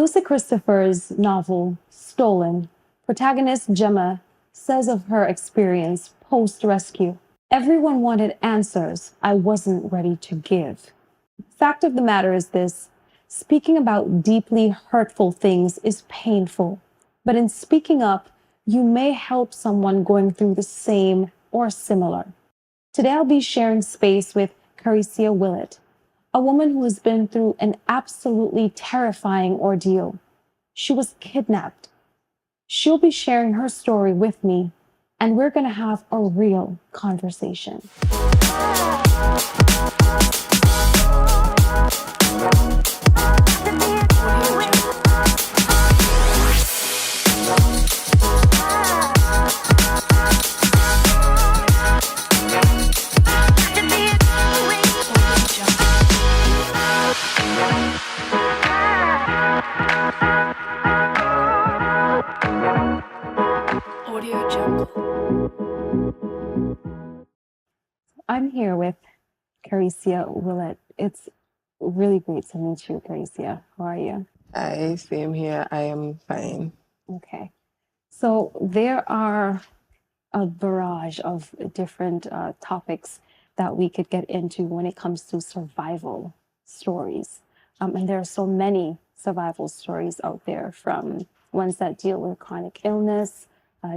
Lucy Christopher's novel, Stolen, protagonist Gemma says of her experience post-rescue, "Everyone wanted answers I wasn't ready to give." Fact of the matter is this: speaking about deeply hurtful things is painful, but in speaking up, you may help someone going through the same or similar. Today, I'll be sharing space with Karisia Willett, a woman who has been through an absolutely terrifying ordeal. She was kidnapped. She'll be sharing her story with me, and we're going to have a real conversation. I'm here with Karisia Willett. It's really great to meet you, Karisia. How are you? Hi, same here. I am fine. Okay. So there are a barrage of different topics that we could get into when it comes to survival stories. And there are so many survival stories out there, from ones that deal with chronic illness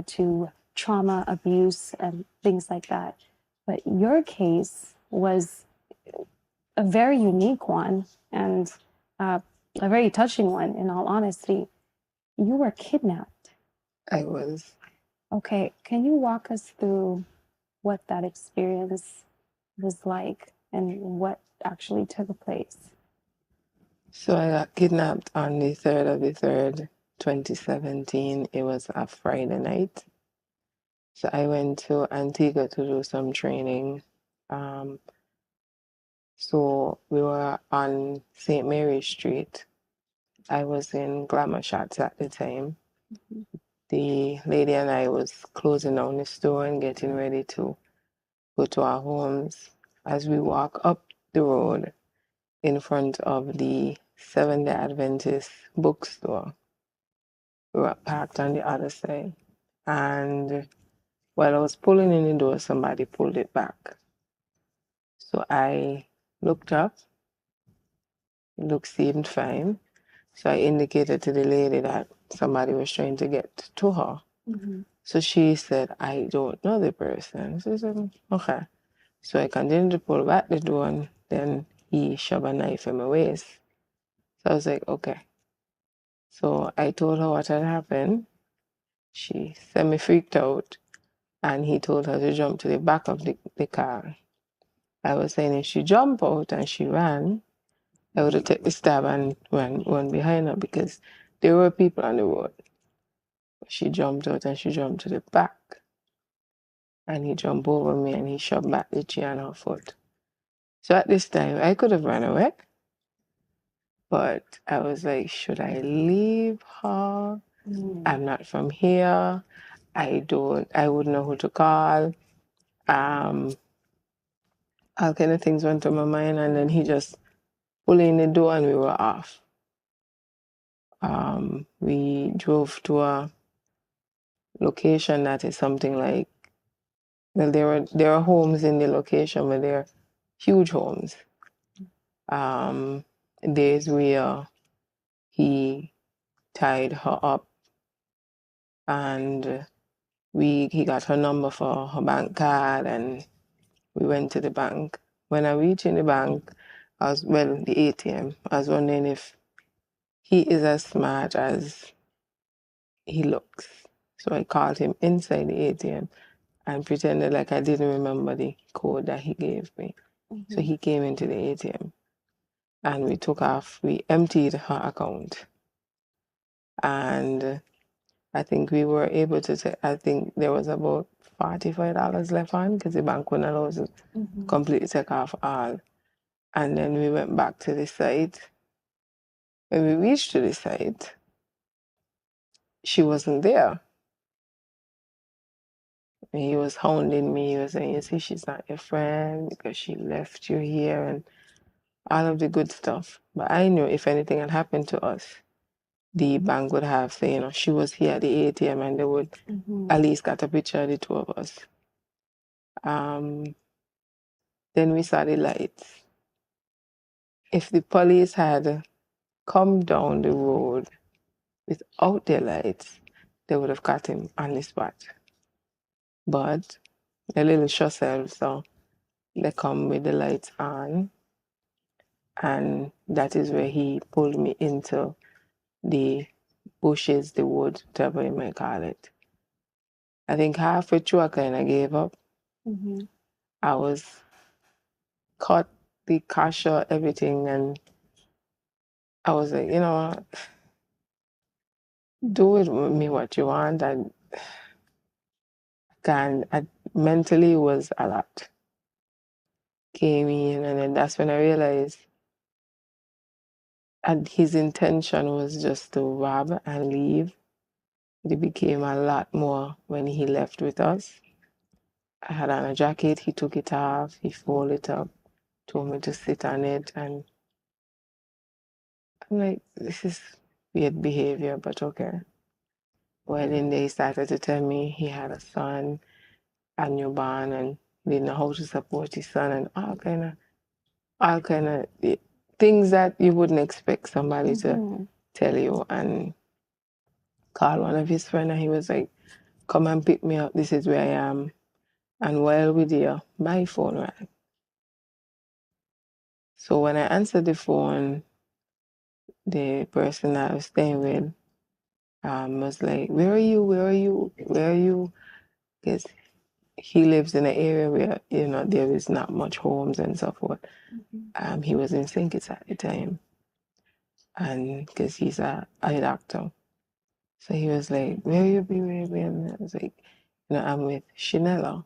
to trauma, abuse, and things like that. But your case was a very unique one, and a very touching one, in all honesty. You were kidnapped. I was. Okay, can you walk us through what that experience was like and what actually took place? So I got kidnapped on the 3rd of the 3rd, 2017. It was a Friday night. So I went to Antigua to do some training. So we were on St. Mary Street. I was in Glamour Shots at the time. The lady and I was closing down the store and getting ready to go to our homes. As we walk up the road in front of the Seventh-day Adventist bookstore, we were parked on the other side. And while I was pulling in the door, somebody pulled it back. So I looked up. The look seemed fine. So I indicated to the lady that somebody was trying to get to her. So she said, "I don't know the person." So I said, "Okay." So I continued to pull back the door, and then he shoved a knife in my waist. So I was like, okay. So I told her what had happened. She semi-freaked out, and he told her to jump to the back of the car. I was saying if she jumped out and she ran, I would have taken the stab and run behind her, because there were people on the road. She jumped out and she jumped to the back. And he jumped over me and he shoved back the chair on her foot. So at this time, I could have run away. But I was like, should I leave her? I'm not from here. I wouldn't know who to call. All kind of things went through my mind, and then he just pulled in the door and we were off. We drove to a location that is something like, well, there are homes in the location, but they're huge homes. Days where he tied her up, and he got her number for her bank card, and we went to the bank. When I reached in the bank, the ATM, I was wondering if he is as smart as he looks. So I called him inside the ATM and pretended like I didn't remember the code that he gave me. So he came into the ATM and we emptied her account. And I think we were able to I think there was about $45 left on, because the bank wouldn't allow us to completely take off all. And then we went back to the site. When we reached to the site, she wasn't there. And he was hounding me. He was saying, "You see, she's not your friend because she left you here," and all of the good stuff. But I knew if anything had happened to us, the bank would have, say, she was here at the ATM, and they would at least got a picture of the two of us. Then we saw the lights. If the police had come down the road without their lights, they would have caught him on the spot. But a little short so they come with the lights on, and that is where he pulled me into the bushes, the wood, whatever you may call it. I think halfway through I kind of gave up. I was caught the kasha, everything, and I was like, do with me what you want. And mentally was a lot. Came in, and then that's when I realized and his intention was just to rob and leave. It became a lot more when he left with us. I had on a jacket, he took it off, he folded it up, told me to sit on it, and I'm like, this is weird behavior, but okay. Well, then they started to tell me he had a son, a newborn, and didn't know how to support his son, and all kind of things that you wouldn't expect somebody to tell you. And called one of his friends, and he was like, come and pick me up, this is where I am. And while we're there, my phone rang. So when I answered the phone, the person I was staying with was like, where are you? Where are you? Where are you? Because he lives in an area where, there is not much homes and so forth. He was in stkitts at the time. And because he's a doctor. So he was like, where you be? Where you be? And I was like, I'm with Shinella,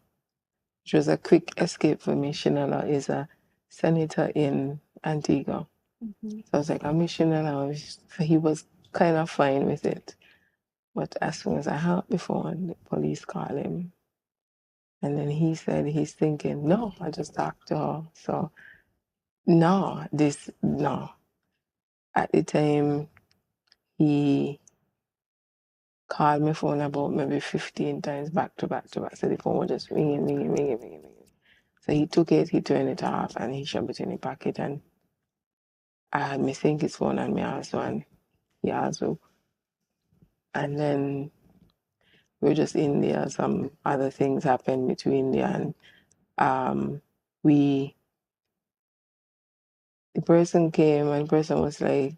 which was a quick escape for me. Shinella is a senator in Antigua. So I was like, I'm with Shinella. So he was kind of fine with it. But as soon as I hung up the phone, the police called him. And then he said he's thinking, no, I just talked to her. So, no. At the time, he called my phone about maybe 15 times back to back to back. So the phone was just ringing. So he took it, he turned it off, and he shoved it in his pocket. And I had my his phone on me also, and he also. And then we were just in there. Some other things happened between there, and the person came, and the person was like,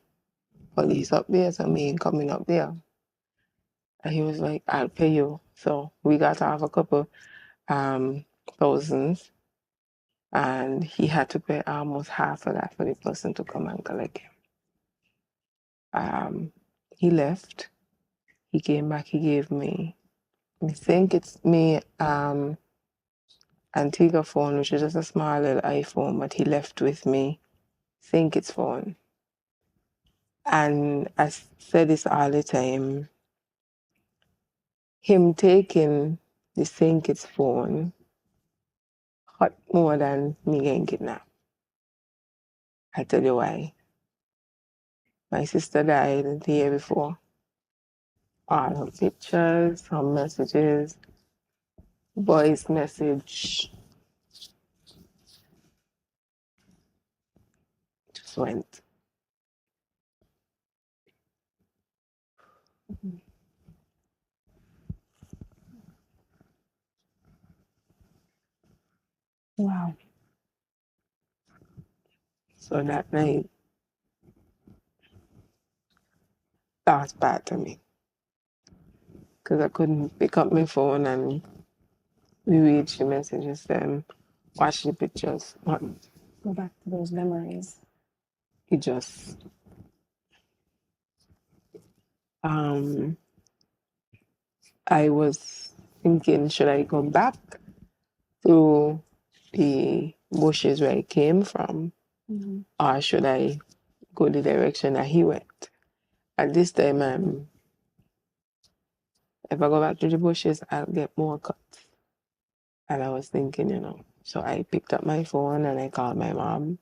police up there, so me ain't coming up there. And he was like, I'll pay you. So we got off a couple thousands, and he had to pay almost half of that for the person to come and collect him. He left. He came back, he gave me, I think it's me Antigua phone, which is just a small little iPhone, but he left with me stkitts phone. And I say this all the time, him taking the stkitts phone hurt more than me getting kidnapped. I'll tell you why. My sister died the year before. All her pictures, her messages, voice message just went. Wow. So that night, that was bad to me. Because I couldn't pick up my phone and read the messages and watch the pictures. Go back to those memories. It just, I was thinking, should I go back through the bushes where I came from, or should I go the direction that he went? At this time, if I go back to the bushes, I'll get more cuts. And I was thinking, so I picked up my phone and I called my mom.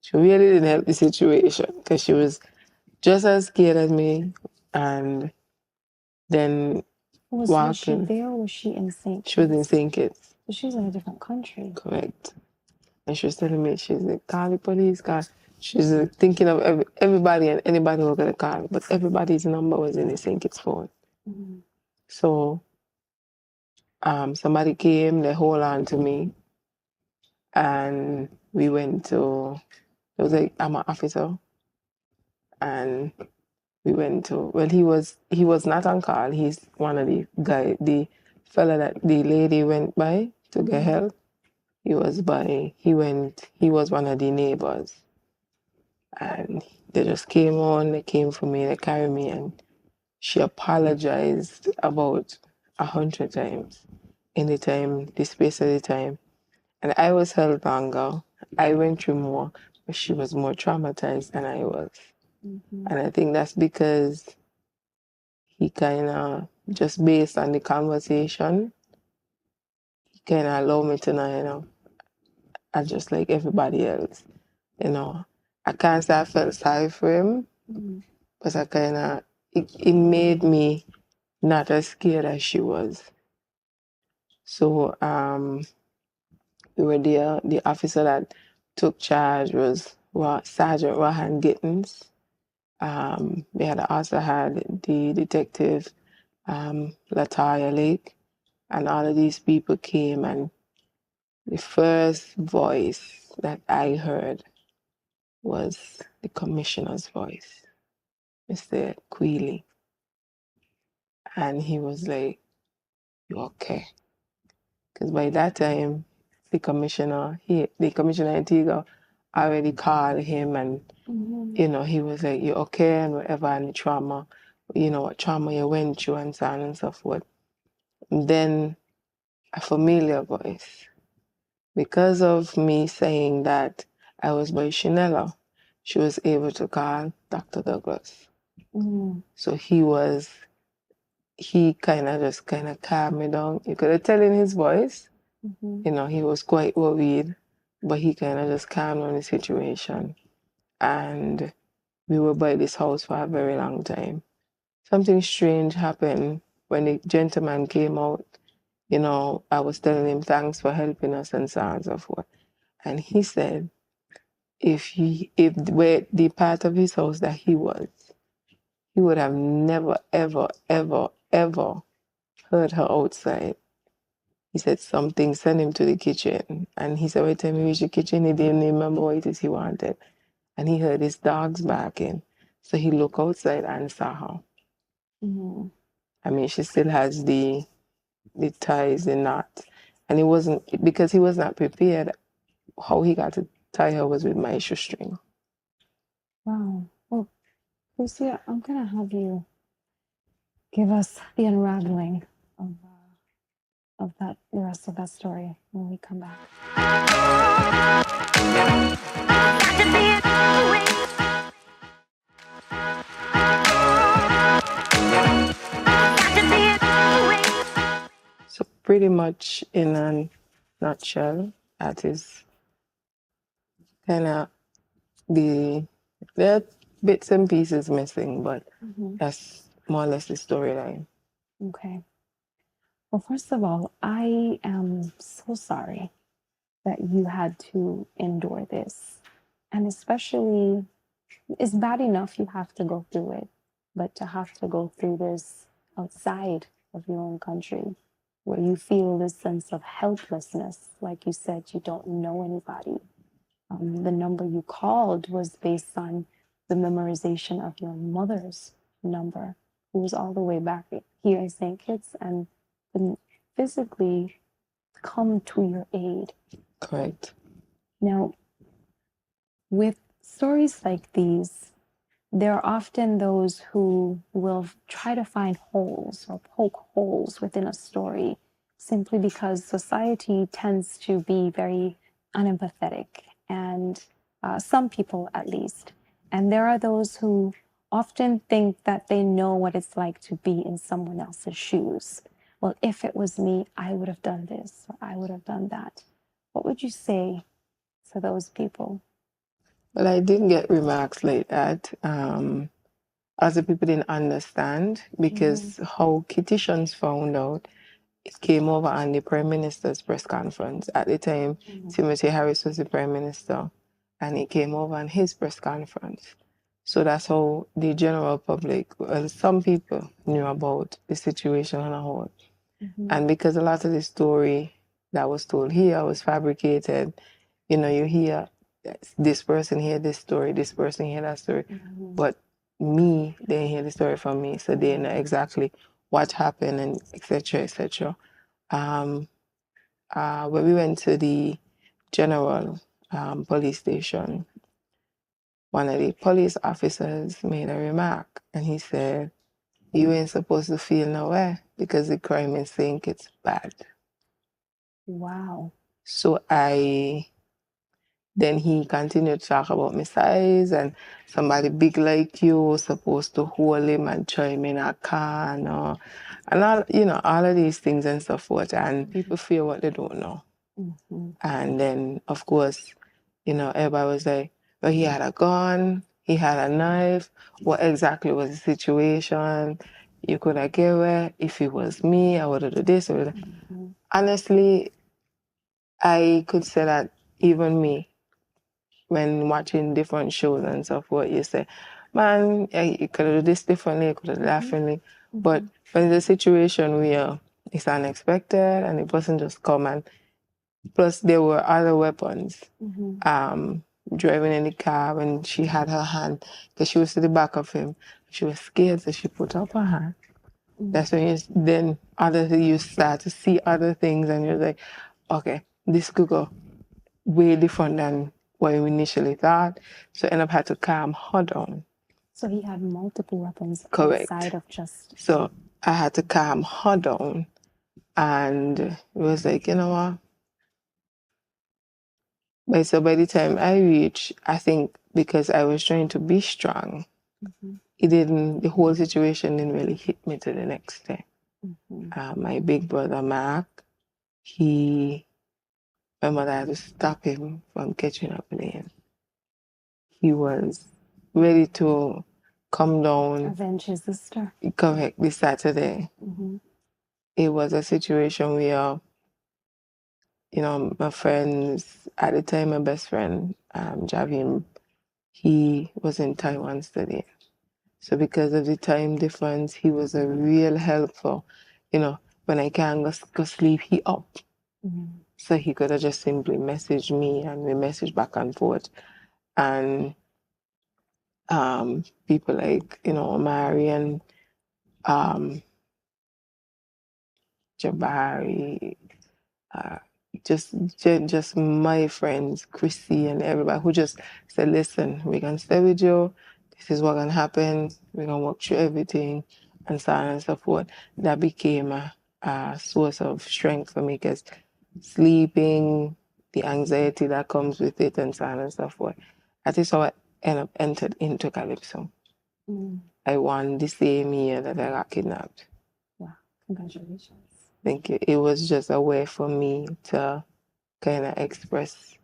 She really didn't help the situation because she was just as scared as me, and then Was she walking. there or was she in St. She was in Kitts? St. Kitts. So she's in a different country. Correct. And she was telling me, she's like, call the police, call. She's thinking of everybody and anybody who was going to call. But everybody's number was in the St. Kitts phone. Mm-hmm. So somebody came, they hold on to me. And we went to, it was like, I'm an officer. And we went to, well, he was not on call. He's one of the fella that the lady went by to get help. He was one of the neighbors. And they just came on, they came for me, they carried me, and she apologized about 100 times in the space of the time. And I was held longer. I went through more, but she was more traumatized than I was. Mm-hmm. And I think that's because he kind of, just based on the conversation, he kind of allowed me to know, I just like everybody else. I can't say I felt sorry for him, but I kind of, it made me not as scared as she was. So we were there. The officer that took charge was Sergeant Rohan Gittins. We had also had the detective Latoya Lake, and all of these people came, and the first voice that I heard was the commissioner's voice, Mr. Queeley. And he was like, "You okay?" Because by that time, the commissioner Antigua already called him, and he was like, "You okay?" and whatever, and the trauma, what trauma you went through, and so on and so forth. And then a familiar voice. Because of me saying that I was by Chanela, she was able to call Dr. Douglas. So he kind of calmed me down. You could have tell in his voice, he was quite worried, but he kind of just calmed down the situation. And we were by this house for a very long time. Something strange happened when the gentleman came out. I was telling him thanks for helping us and so on and so forth. And he said, if where the part of his house that he was, he would have never, ever, ever, ever heard her outside. He said something sent him to the kitchen. And he said, every time he reached the kitchen, he didn't remember what it is he wanted. And he heard his dogs barking. So he looked outside and saw her. Mm-hmm. I mean, she still has the ties, the knot. And it wasn't, because he was not prepared, how he got to tie her was with my shoestring. Wow. Well, Lucia, I'm going to have you give us the unraveling of the rest of that story when we come back. So pretty much in a nutshell, that is kind of there are bits and pieces missing, but that's more or less the storyline. Okay. Well, first of all, I am so sorry that you had to endure this. And especially, it's bad enough you have to go through it, but to have to go through this outside of your own country, where you feel this sense of helplessness. Like you said, you don't know anybody. The number you called was based on the memorization of your mother's number, who was all the way back here in St. Kitts, and couldn't physically come to your aid. Correct. Now, with stories like these, there are often those who will try to find holes or poke holes within a story simply because society tends to be very unempathetic, and some people at least. And there are those who often think that they know what it's like to be in someone else's shoes. Well, if it was me, I would have done this or I would have done that. What would you say to those people? Well, I didn't get remarks like that. other people didn't understand because how Kitishans found out, it came over on the Prime Minister's press conference. At the time, Timothy Harris was the Prime Minister, and he came over on his press conference. So that's how the general public, well, some people knew about the situation on a whole. And because a lot of the story that was told here was fabricated, you know, you hear this person hear this story, this person hear that story, but me, they hear the story from me, so they know exactly what happened and etc. etc. When we went to the general police station, one of the police officers made a remark, and he said, "You ain't supposed to feel nowhere because the crime in St. Kitts bad." Wow. So then he continued to talk about my size and somebody big like you was supposed to hold him and throw him in a car and all, you know, all of these things and so forth. And people fear what they don't know. And then, of course, you know, everybody was like, well, he had a gun, he had a knife. What exactly was the situation? You could have get away. If it was me, I would have done this. Honestly, I could say that even me, when watching different shows and stuff, what you say, man, you could have done this differently, you could have done that differently. But when it's a situation where it's unexpected and the person just come and plus there were other weapons, driving in the car when she had her hand, because she was to the back of him. She was scared, so she put up her hand. That's when you start to see other things and you're like, okay, this could go way different than what you initially thought. So I ended up had to calm her down. So he had multiple weapons Correct. outside of just... So I had to calm her down, and it was like, you know what? So by the time I reached, I think because I was trying to be strong, the whole situation didn't really hit me till the next day. My big brother Mark, my mother had to stop him from catching a plane. He was ready to come down. Avenge his sister. Correct, this Saturday. It was a situation where, you know, my friends, at the time, my best friend, Javim, he was in Taiwan studying. So because of the time difference, he was a real helpful. You know, when I can't go sleep, he up. So he could have just simply messaged me and we messaged back and forth. And people like, you know, Omari and Jabari, just my friends, Chrissy and everybody who just said, listen, we can stay with you. This is what can happen. We're going to work through everything and so on and so forth. That became a source of strength for me because sleeping, the anxiety that comes with it and so on and so forth. That is how I entered into Calypso. I won the same year that I got kidnapped. Wow, congratulations. Thank you. It was just a way for me to kind of express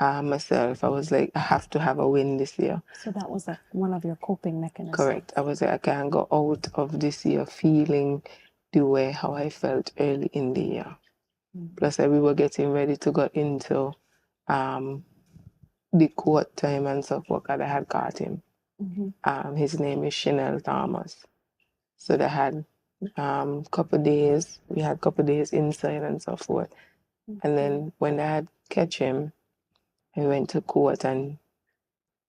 myself. I was like, I have to have a win this year. So that was one of your coping mechanisms. Correct. I was like, I can't go out of this year feeling the way how I felt early in the year. Plus, we were getting ready to go into the court time and stuff that I had caught him. His name is Chanel Thomas. So they had couple days. We had couple days inside and so forth. And then when I had catch him, I went to court and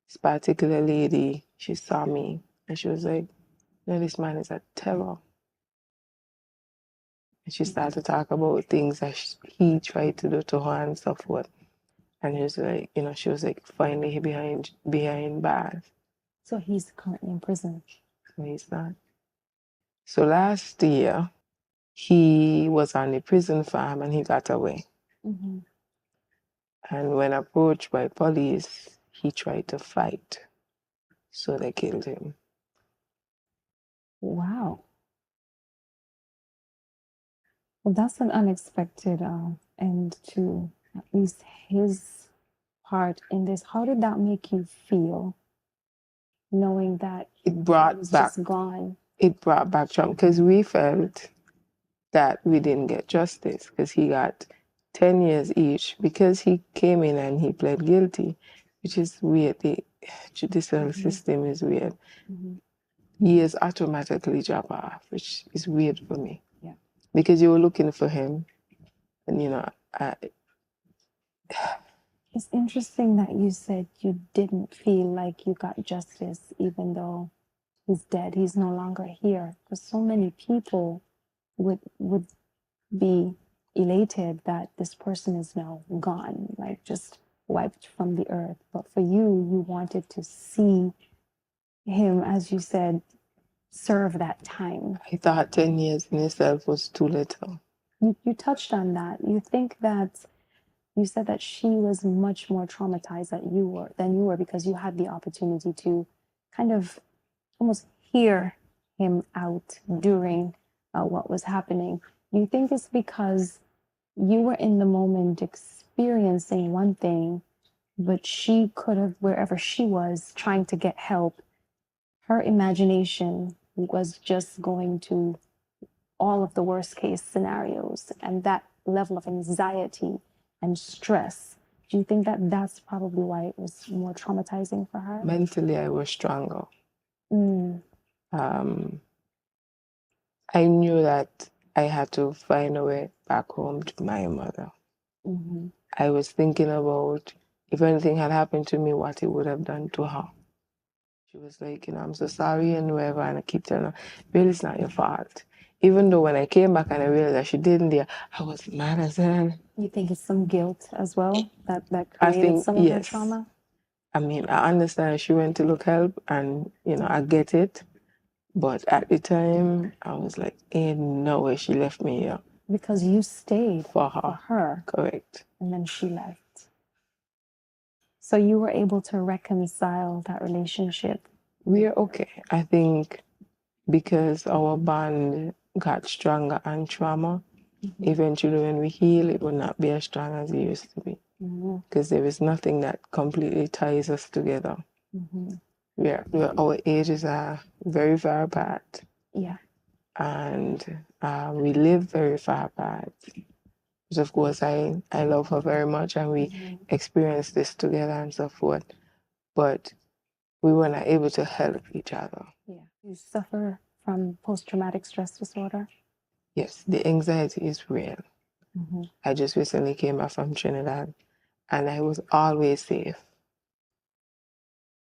this particular lady, she saw me and she was like, no, this man is a terror. And she started to talk about things that he tried to do to her and so forth. And he was like, you know, she was like, finally he behind bars. So he's currently in prison. No, he's not. So last year, he was on the prison farm and he got away. And when approached by police, he tried to fight. So they killed him. Wow. Well, that's an unexpected end to at least his part in this. How did that make you feel? knowing that It he brought was back just gone. it brought back trauma because we felt that we didn't get justice because he got 10 years each because he came in and he pled guilty, which is weird. The judicial system is weird. Years automatically drop off, which is weird for me. Yeah. Because you were looking for him, and It's interesting that you said you didn't feel like you got justice, even though he's dead. He's no longer here. Because so many people would be elated that this person is now gone, like just wiped from the earth. But for you, you wanted to see him, as you said, serve that time. I thought 10 years in itself was too little. You touched on that. You think that you said that she was much more traumatized than you were because you had the opportunity to kind of almost hear him out during what was happening. Do you think it's because you were in the moment experiencing one thing, but she could have, wherever she was trying to get help, her imagination was just going to all of the worst case scenarios, and that level of anxiety and stress, do you think that that's probably why it was more traumatizing for her? Mentally, I was stronger. Mm. I knew that I had to find a way back home to my mother. Mm-hmm. I was thinking about if anything had happened to me, what it would have done to her. She was like, I'm so sorry and whatever, and I keep telling her, really, it's not your fault. Even though when I came back and I realized that she didn't there, I was mad as hell. You think it's some guilt as well that I created think, some of her yes. trauma? I mean, I understand she went to look help and, I get it. But at the time, I was like, ain't no way she left me here. Because you stayed For her. Correct. And then she left. So you were able to reconcile that relationship? We're okay. I think because our bond got stronger and trauma, eventually when we heal, it will not be as strong as it used to be. Because there is nothing that completely ties us together. Our ages are very far apart. Yeah. And we live very far apart. Because of course I love her very much and we experienced this together and so forth. But we were not able to help each other. Yeah. You suffer from post-traumatic stress disorder? Yes, the anxiety is real. I just recently came back from Trinidad and I was always safe.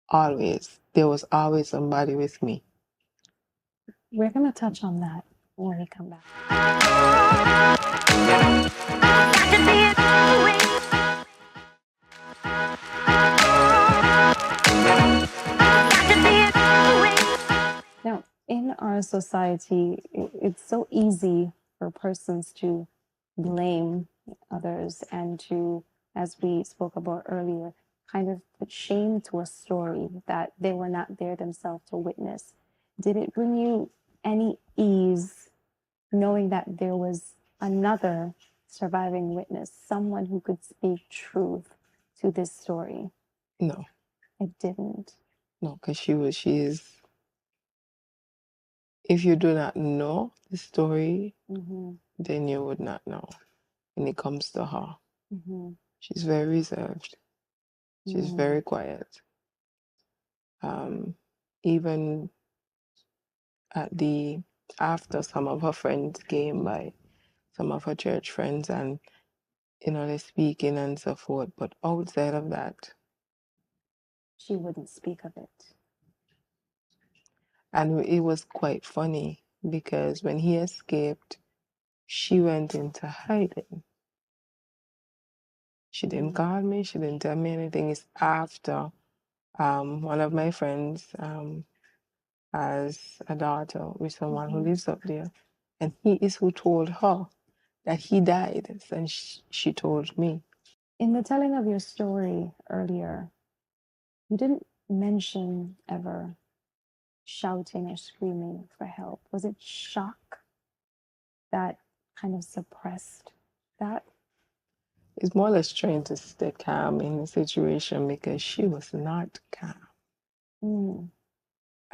Always. There was always somebody with me. We're going to touch on that when we come back. Now, in our society, it's so easy for persons to blame others and to, as we spoke about earlier, kind of put shame to a story that they were not there themselves to witness. Did it bring you any ease knowing that there was another surviving witness, someone who could speak truth to this story? No. It didn't. No, because she is. If you do not know the story, then you would not know when it comes to her. She's very reserved. She's very quiet. Even after some of her friends came by, some of her church friends, and they're speaking and so forth, but outside of that, she wouldn't speak of it. And it was quite funny because when he escaped, she went into hiding. She didn't call me. She didn't tell me anything. It's after one of my friends has a daughter with someone who lives up there. And he is who told her that he died. And she told me. In the telling of your story earlier, you didn't mention ever shouting or screaming for help. Was it shock that kind of suppressed that? It's more or less trying to stay calm in the situation because she was not calm.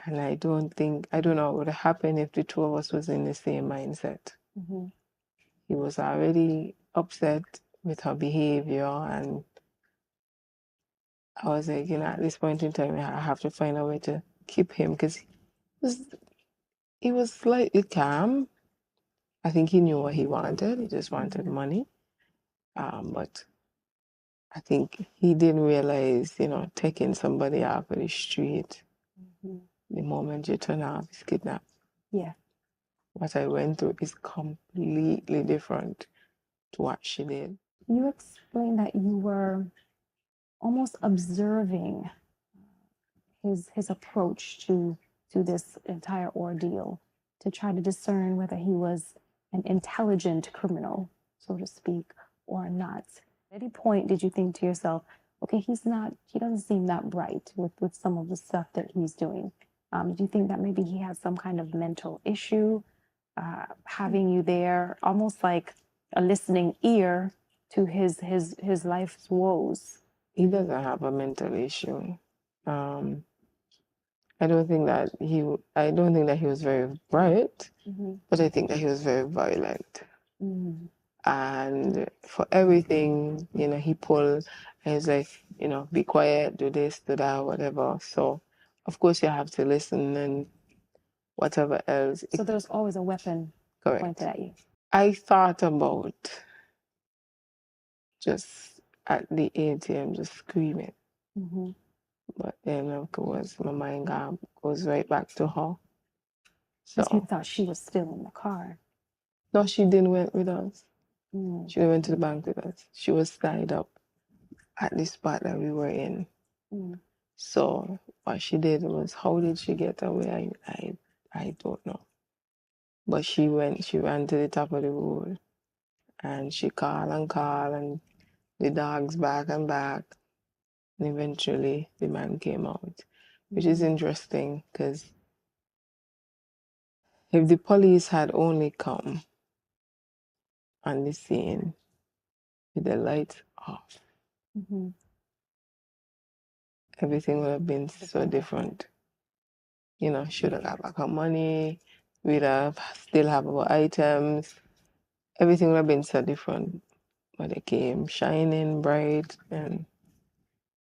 And I don't know what would have happened if the two of us was in the same mindset. Mm-hmm. He was already upset with her behavior, and I was like, at this point in time, I have to find a way to keep him, because he was slightly calm. I think he knew what he wanted. He just wanted money. But I think he didn't realize, taking somebody off of the street, the moment you turn off is kidnapped. Yeah. What I went through is completely different to what she did. You explained that you were almost observing his approach to this entire ordeal to try to discern whether he was an intelligent criminal, so to speak, or not. At any point did you think to yourself, okay, he doesn't seem that bright with some of the stuff that he's doing? Do you think that maybe he has some kind of mental issue, having you there, almost like a listening ear to his life's woes? He doesn't have a mental issue. I don't think that he was very bright, but I think that he was very violent. And for everything, he pulled, and he's like, be quiet, do this, do that, whatever. So, of course, you have to listen and whatever else. So there's always a weapon pointed at you. I thought about just at the ATM, just screaming. But then, of course, my mind goes right back to her. So you thought she was still in the car. No, she didn't went with us. She went to the bank with us. She was tied up at the spot that we were in. So what she did was, how did she get away? I don't know. But she ran to the top of the road, and she called, and the dogs back and back. And eventually the man came out, which is interesting, because if the police had only come on the scene with the lights off, everything would have been so different. Should have got back our money, we'd have still have our items. Everything would have been so different. But they came shining bright, and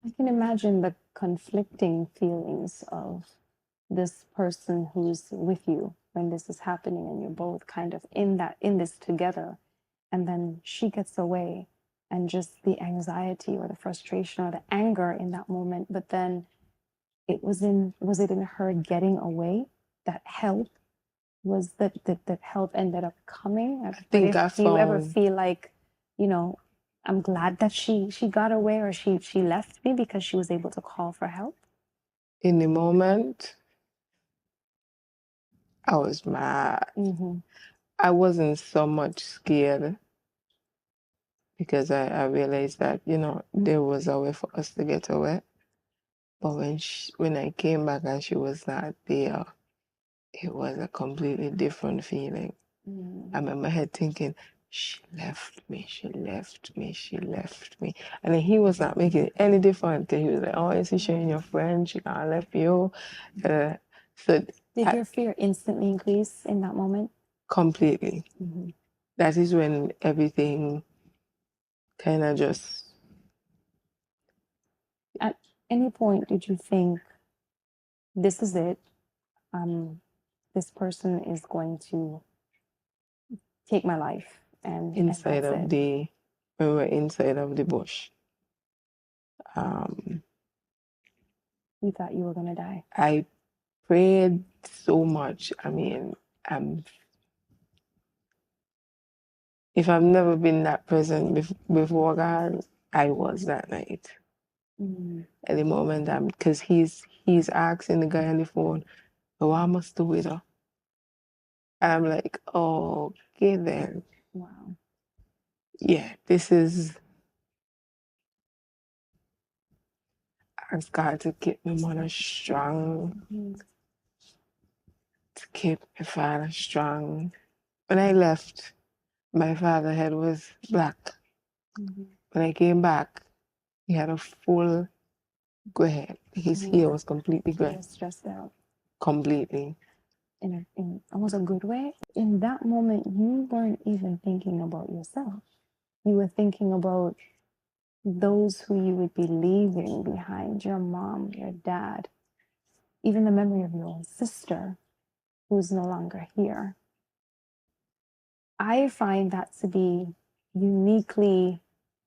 I can imagine the conflicting feelings of this person who's with you when this is happening, and you're both kind of in this together, and then she gets away, and just the anxiety or the frustration or the anger in that moment. But then was it in her getting away that help was that help ended up coming? Do you ever feel like, I'm glad that she got away, or she left me because she was able to call for help? In the moment, I was mad. I wasn't so much scared, because I realized that, there was a way for us to get away. But when I came back and she was not there, it was a completely different feeling. I remember my head thinking, she left me. And then he was not making it any different, because he was like, oh, is she showing your friend? She can't left you. So did your fear instantly increase in that moment? Completely. That is when everything kind of just... At any point did you think, this is it, this person is going to take my life, and when we were inside of the bush, you thought you were going to die? I prayed so much. I mean, if I've never been that present before God, I was that night. At the moment, because he's asking the guy on the phone, oh, I must do with her. And I'm like, oh, okay then. Wow. Yeah, this is... ask God to keep my mother strong, to keep my father strong. When I left, my father's head was black. When I came back, he had a full gray head. His hair was completely gray. He was stressed out. completely. In almost a good way. In that moment, you weren't even thinking about yourself. You were thinking about those who you would be leaving behind, your mom, your dad, even the memory of your own sister who's no longer here. I find that to be uniquely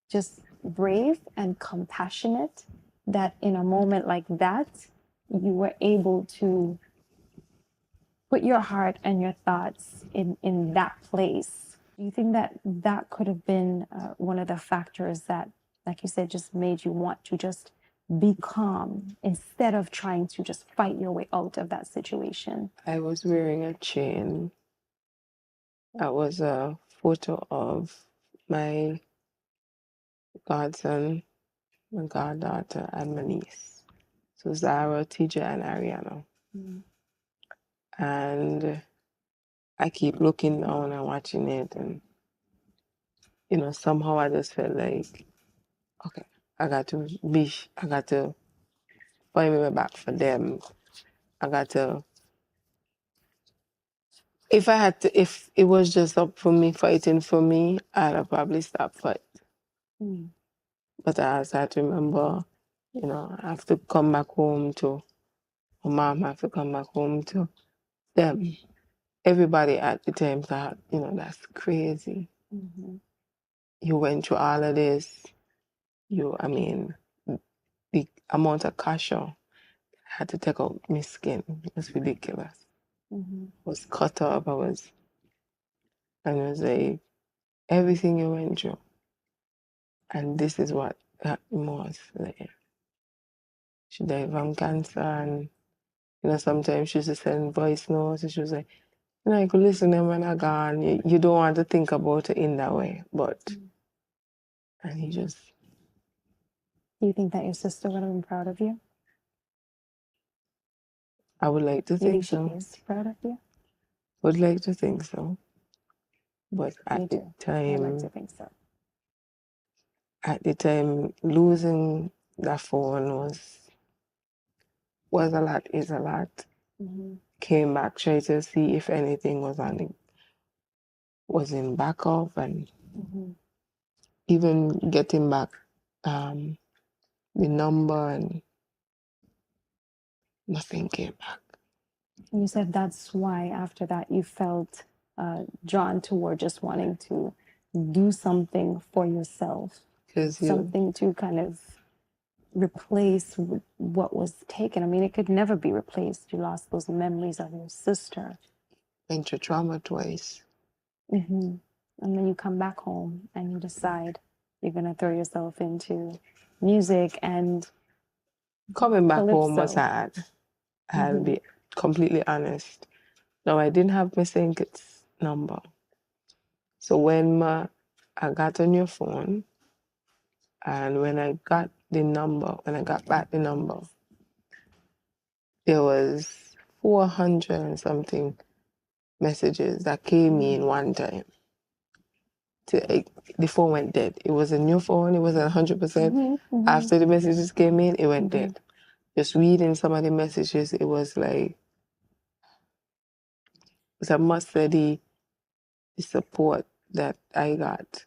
just brave and compassionate, that in a moment like that, you were able to put your heart and your thoughts in that place. Do you think that that could have been one of the factors that, like you said, just made you want to just be calm instead of trying to just fight your way out of that situation? I was wearing a chain. That was a photo of my godson, my goddaughter, and my niece. So Zara, TJ, and Ariana. And I keep looking down and watching it, and somehow I just felt like, okay, I got to find my way back for them. I got to, if it was just up for me, fighting for me, I'd have probably stopped fight. But I also had to remember, I have to come back home to my mom, I have to come back home to them. Everybody at the time thought, that's crazy. You went through all of this. The amount of cash I had to take out my skin was ridiculous. I was cut up, and it was like, everything you went through. And this is what happened was. Like, she died from cancer, and, sometimes she used to send voice notes, and she was like, you could listen to them when I'm gone. You don't want to think about it in that way, but, and he just... Do you think that your sister would have been proud of you? I would like to Do you think think so. she is proud of you? Would like to think so. But Me at the too. I'd like to time, think so. losing that phone was a lot, is a lot. Came back, tried to see if anything was in backup, and even getting back the number, and nothing came back. You said that's why after that you felt drawn toward just wanting to do something for yourself, something to kind of replace what was taken. I mean, it could never be replaced. You lost those memories of your sister. Went through trauma twice. And then you come back home and you decide you're going to throw yourself into music and coming back calypso. home was hard. I had to be completely honest. Now, I didn't have my stkitts number. So when I got a new phone, and when I got back the number, there was 400 and something messages that came in one time. The phone went dead. It was a new phone. It wasn't 100%. After the messages came in, it went dead. Just reading some of the messages, it was like, I must say the support that I got,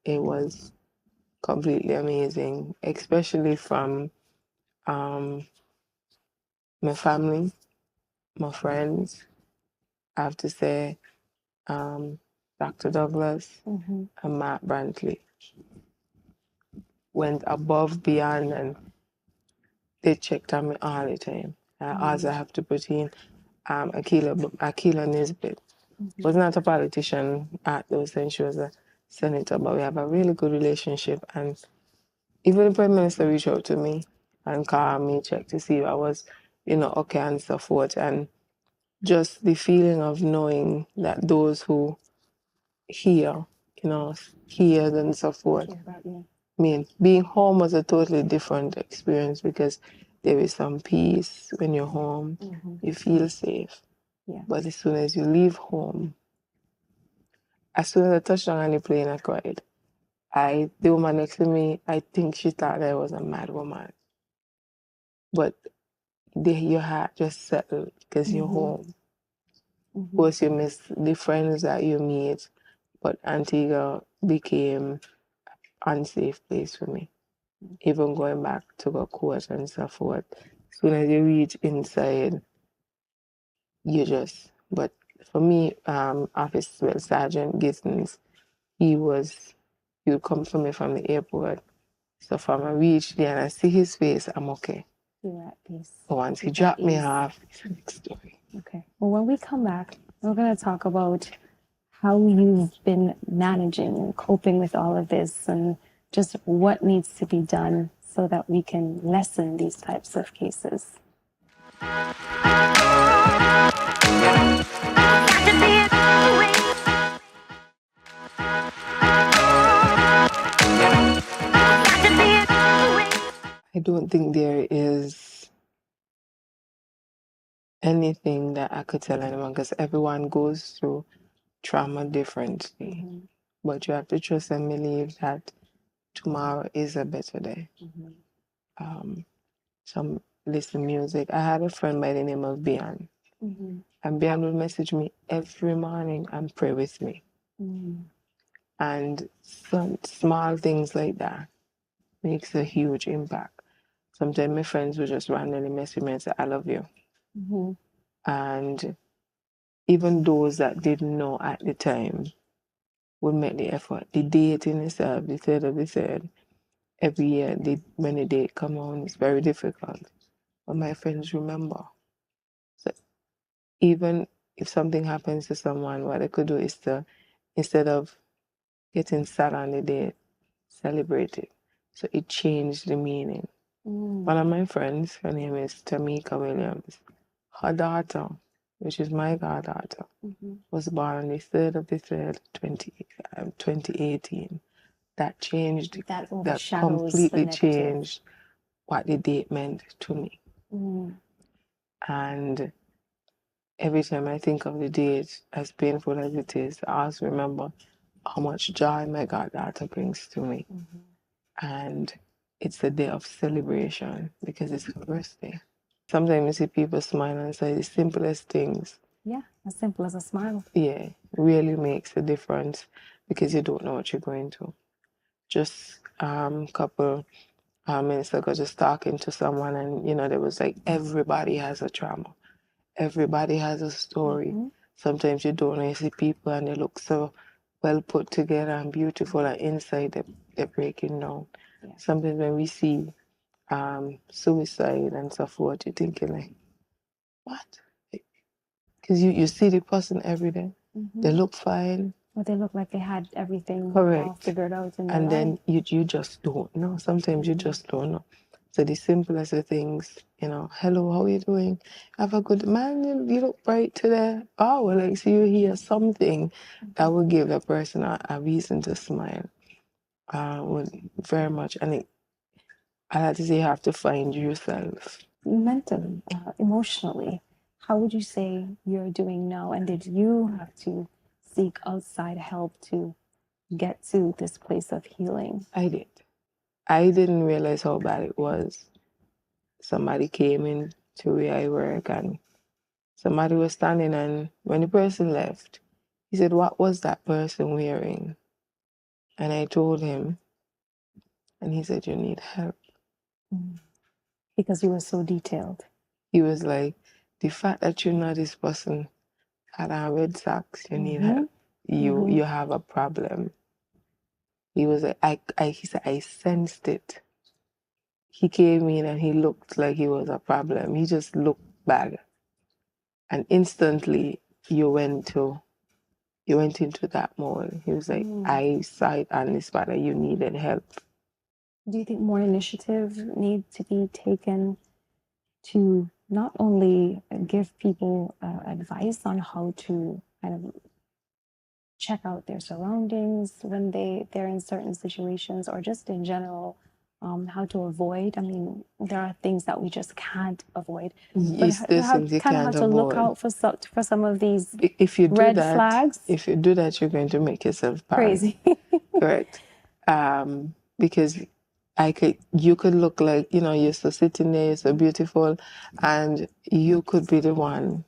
it was completely amazing, especially from my family, my friends. I have to say, Dr. Douglas and Matt Brantley went above, beyond, and they checked on me all the time. I also have to put in Akila Nisbet. Was not a politician at those times. She was a senator, but we have a really good relationship. And even the Prime Minister reached out to me and called me, checked to see if I was, okay and so forth. And just the feeling of knowing that those who hear, hear and so forth. I mean, being home was a totally different experience because there is some peace when you're home. You feel safe. Yeah. But as soon as you leave home, as soon as I touched down on the plane, I cried. The woman next to me, I think she thought I was a mad woman. But your heart just settled because you're home. Of Mhm. course, you miss the friends that you meet, but Antigua became an unsafe place for me. Even going back to the court and so forth. As soon as you reach inside, but for me, Officer Sergeant Gittins, he would come for me from the airport. So from I reach there and I see his face, I'm okay. You're at peace. But once he You're at dropped me ease. off, it's a big story. Okay. Well, when we come back, we're going to talk about how you've been managing and coping with all of this and just what needs to be done so that we can lessen these types of cases. I don't think there is anything that I could tell anyone because everyone goes through trauma differently. But you have to trust and believe that tomorrow is a better day. Some listen music. I had a friend by the name of Bian. And Bian would message me every morning and pray with me. And some small things like that makes a huge impact. Sometimes my friends would just randomly message me and say, I love you. And even those that didn't know at the time would make the effort. The date in itself, the 3rd of the 3rd, every year, when the date come on, it's very difficult. But my friends remember. So even if something happens to someone, what I could do is to, instead of getting sad on the day, celebrate it. So it changed the meaning. One of my friends, her name is Tamika Williams. Her daughter, which is my goddaughter, was born on the 3rd of the 3rd, 2018. That changed, that completely changed what the date meant to me. And every time I think of the date, as painful as it is, I also remember how much joy my goddaughter brings to me. And it's a day of celebration because it's her birthday. Sometimes you see people smile and say the simplest things. Yeah, as simple as a smile. Yeah, really makes a difference because you don't know what you're going through. Just couple minutes ago, just talking to someone, and there was like everybody has a trauma. Everybody has a story. Sometimes you don't know, you see people and they look so well put together and beautiful, and inside they're breaking down. Yeah. Sometimes when we see suicide and so forth, you're thinking like, what? Because you see the person every day. They look fine. Or they look like they had everything all figured out in their and life. then you just don't know. Sometimes you just don't know. So the simplest of things, hello, how are you doing? Have a good man, you look bright today. Oh, well, I see you hear something that would give a person a reason to smile. Would very much, and I like to say you have to find yourself. Mentally, emotionally, how would you say you're doing now? And did you have to seek outside help to get to this place of healing? I did. I didn't realize how bad it was. Somebody came in to where I work and somebody was standing, and when the person left, he said, what was that person wearing? And I told him, and he said, you need help. Because you were so detailed. He was like, the fact that you know this person had on red socks, you need help. You have a problem. He was like, he said, I sensed it. He came in and he looked like he was a problem. He just looked bad. And instantly you went into that mode. He was like, I saw it on the spot that you needed help. Do you think more initiative need to be taken to not only give people advice on how to kind of check out their surroundings when they're in certain situations, or just in general, how to avoid? I mean, there are things that we just can't avoid. But have to look out for some of these red flags. If you do that, you're going to make yourself paranoid. Crazy. Correct. Because you could look like, you're so sitting there, you're so beautiful, and you could be the one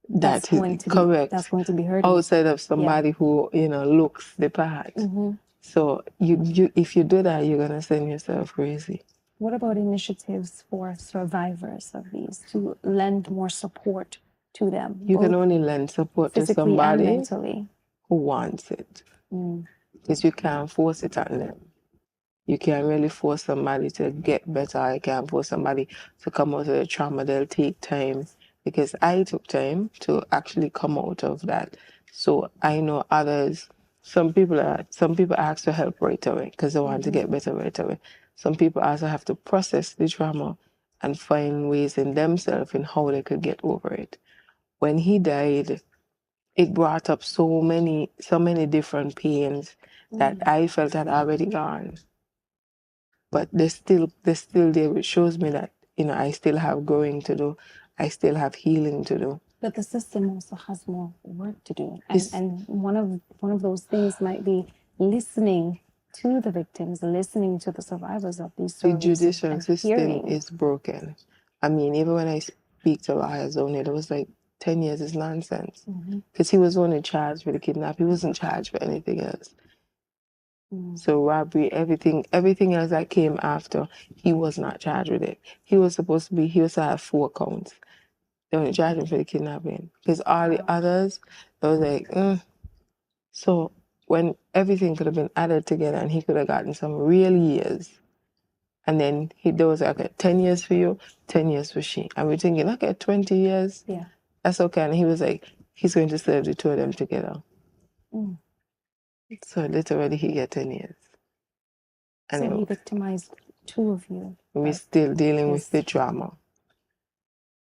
That's going to correct. That's going to be hurting. Outside of somebody who, looks the part. So if you do that, you're gonna send yourself crazy. What about initiatives for survivors of these to lend more support to them? You can only lend support to physically and somebody mentally. who wants it, because you can't force it on them. You can't really force somebody to get better. You can't force somebody to come out of the trauma. They'll take time, because I took time to actually come out of that. So I know others. Some people ask for help right away because they want to get better right away. Some people also have to process the trauma and find ways in themselves in how they could get over it. When he died, it brought up so many different pains that I felt had already gone. But they're still there, which shows me that, I still have growing to do. I still have healing to do. But the system also has more work to do. And one of those things might be listening to the victims, listening to the survivors of these stories. The judicial system is broken. I mean, even when I speak to lawyers only, there was like 10 years is nonsense. Because he was only charged for the kidnap. He wasn't charged for anything else. So robbery, everything else that came after, he was not charged with it. He was supposed to have 4 counts. They only charged him for the kidnapping. Because all the others, they was like, So when everything could have been added together and he could have gotten some real years, and then there was like, okay, 10 years for you, 10 years for she. And we're thinking, okay, 20 years, that's okay. And he was like, he's going to serve the 2 of them together. So literally he get 10 years. And so he victimized 2 of you. We're still dealing with the trauma.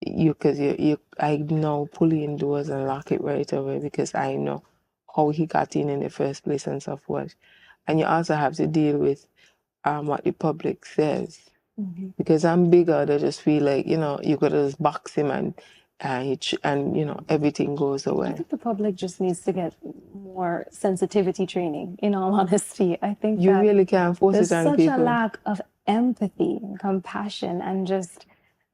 I now pull in doors and lock it right away because I know how he got in the first place and so forth. And you also have to deal with what the public says. Because I'm bigger, they just feel like, you could just box him and everything goes away. I think the public just needs to get more sensitivity training, in all honesty. I think you really can't force it on people. There's such a lack of empathy and compassion and just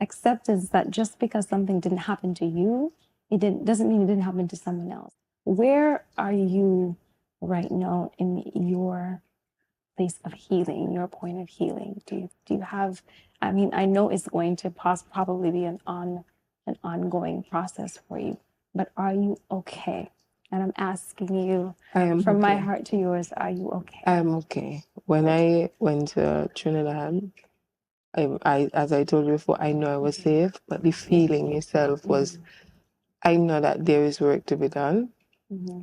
acceptance that just because something didn't happen to you, doesn't mean it didn't happen to someone else. Where are you right now in your place of healing, your point of healing? Do you have, I mean, I know it's going to probably be an ongoing process for you, but are you okay? And I'm asking you from my heart to yours, are you okay? I'm okay. When I went to Trinidad, as I told you before, I know I was safe, but the feeling itself was, I know that there is work to be done,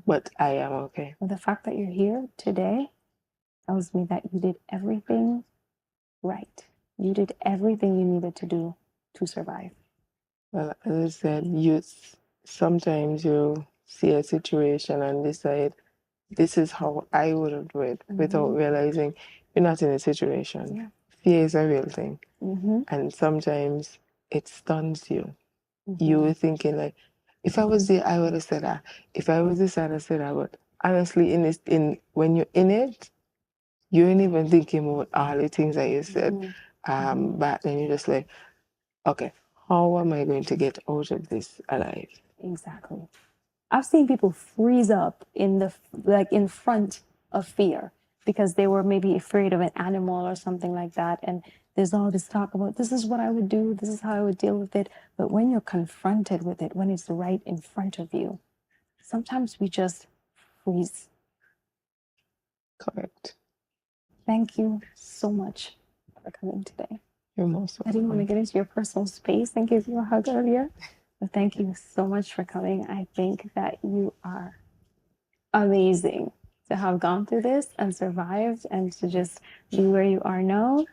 but I am okay. Well, the fact that you're here today tells me that you did everything right. You did everything you needed to do to survive. Well, as I said, sometimes you see a situation and decide, this is how I would have do it, without realizing you're not in a situation. Fear is a real thing. And sometimes it stuns you. You were thinking like, if I was there, I would have said that. If I was this, I'd have said that. But honestly, when you're in it, you ain't even thinking about all the things that you said. But then you're just like, okay, how am I going to get out of this alive? Exactly. I've seen people freeze up in front of fear because they were maybe afraid of an animal or something like that. And there's all this talk about, this is what I would do, this is how I would deal with it. But when you're confronted with it, when it's right in front of you, sometimes we just freeze. Correct. Thank you so much for coming today. You're most welcome. I didn't want to get into your personal space and give you a hug earlier, but thank you so much for coming. I think that you are amazing to have gone through this and survived and to just be where you are now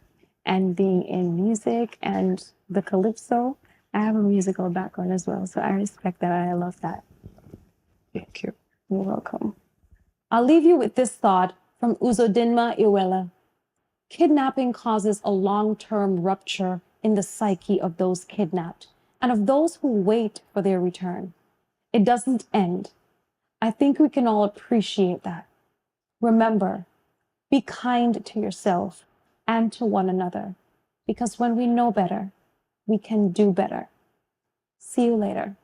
and being in music and the calypso. I have a musical background as well, so I respect that. I love that. Thank you. You're welcome. I'll leave you with this thought from Uzodinma Iweala. Kidnapping causes a long-term rupture in the psyche of those kidnapped and of those who wait for their return. It doesn't end. I think we can all appreciate that. Remember, be kind to yourself, and to one another. Because when we know better, we can do better. See you later.